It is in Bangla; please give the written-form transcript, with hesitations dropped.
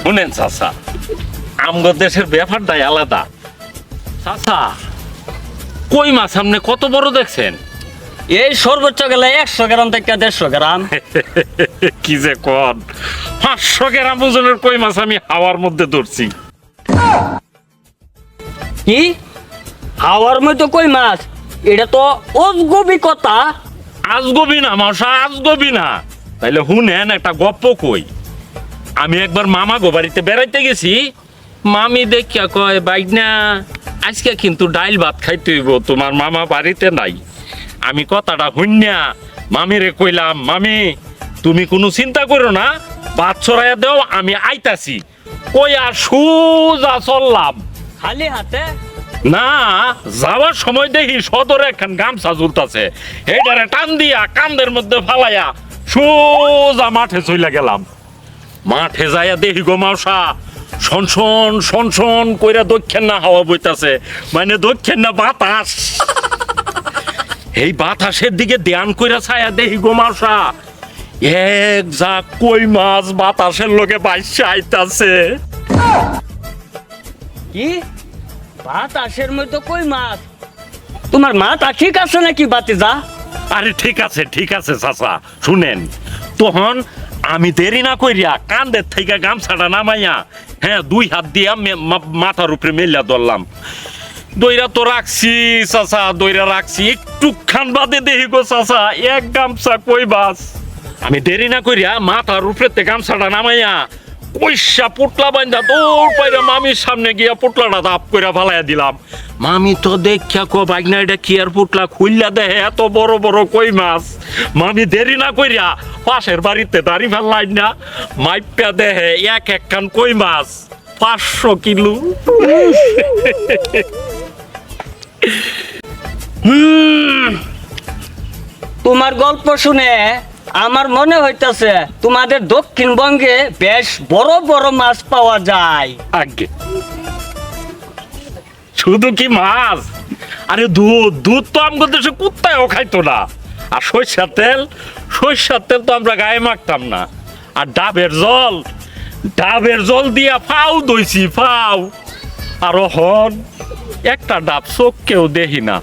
শুনেন চাচা, আমগো দেশের ব্যাপারটাই আলাদা। চাচা, কই মাছ সামনে কত বড় দেখছেন? এই সর্বোচ্চ গেলে 100 গ্রাম থেকে 150 গ্রাম। কি যে কন, 500 গ্রাম ওজনের কই মাছ আমি হাওয়ার মধ্যে ধরছি। কি হাওয়ার মধ্যে কই মাছ? এটা তো অজগবি কথা। আজগবি না মশা, আজগবি না। তাইলে শুনেন একটা গপ্প কই। আমি একবার মামা গো বাড়িতে বেড়াইতে গেছি। মামি দেখিয়া কয়, বাইগনা আজকে কিন্তু ডাইল ভাত খাইতে হইব, তোমার মামা বাড়িতে নাই। আমি কথাটা শুনিয়া মামিরে কইলাম, মামি তুমি কোনো চিন্তা করো না, ভাত ছড়াইয়া দেও, আমি আইতাছি। কই আর সুজা চললাম। খালি হাতে? না, যাওয়ার সময় দেখি সদরে একখান গামছা ঝুলতাছে, এইটারে টান দিয়া কান্দের মধ্যে ফালাইয়া সোজা মাঠে চইলা গেলাম। মাঠে যাইয়া দেখি গো মাউসা, সনসন সনসন কইরা দক্ষিণ না হাওয়া বইতাছে, মানে দক্ষিণ না বাতাস। এই বাতাসের দিকে ধ্যান কইরা ছায়া দেখি গো মাউসা, এক যা কই মাছ বাতাসের লোকে বাইসা আইতাছে। কি বাতাসের মধ্যে কই মাছ? তোমার মাথা ঠিক আছে নাকি বাতিজা? আরে ঠিক আছে ঠিক আছে চাচা, শুনেন। তখন আমি দেরি না কইরা কান্দের থেকে গামছাটা নামাইয়া, হ্যাঁ, 2 হাত দিয়া মাথার উপরে মেলিয়া ধরলাম। দইরা তো রাখছি চাচা, দইরা রাখছি। একটু খান বাদে দেখি গো চাচা, এক গামছা কই মাছ। আমি দেরি না কইরা মাথার উপরে গামছাটা নামাইয়া পয়সা পুটলা বান্ধা দৌড় পাইরা মামির সামনে গিয়া পুটলাটা দাপ কইরা ফালাইয়া দিলাম। মামি তো দেখা কো, বাইগনা এটা কি আর পুটলা খুললা দেহে এত বড় বড় কই মাছ। মামি দেরি না কইরা পাশের বাড়িতে দাঁড়ি ফেললাই না, মাইপা দেহে এক খান কই মাছ 500 কিলো। তোমার গল্প শুনে আমার মনে হইতাছে তোমাদের দক্ষিণবঙ্গে বেশ বড় বড় মাছ পাওয়া যায়। আগে শুধু কি মাছ, আরে দুধ, দুধ তো আমাদের দেশে কুত্তায়ও খাইতো না। আর সরিষার তেল, সরিষার তেল তো আমরা গায়ে মাখতাম না। আর ডাবের জল, ডাবের জল দিয়া ফাউ দইছি ফাউ। আর হন একটা ডাব চোখ কেউ দেখি না।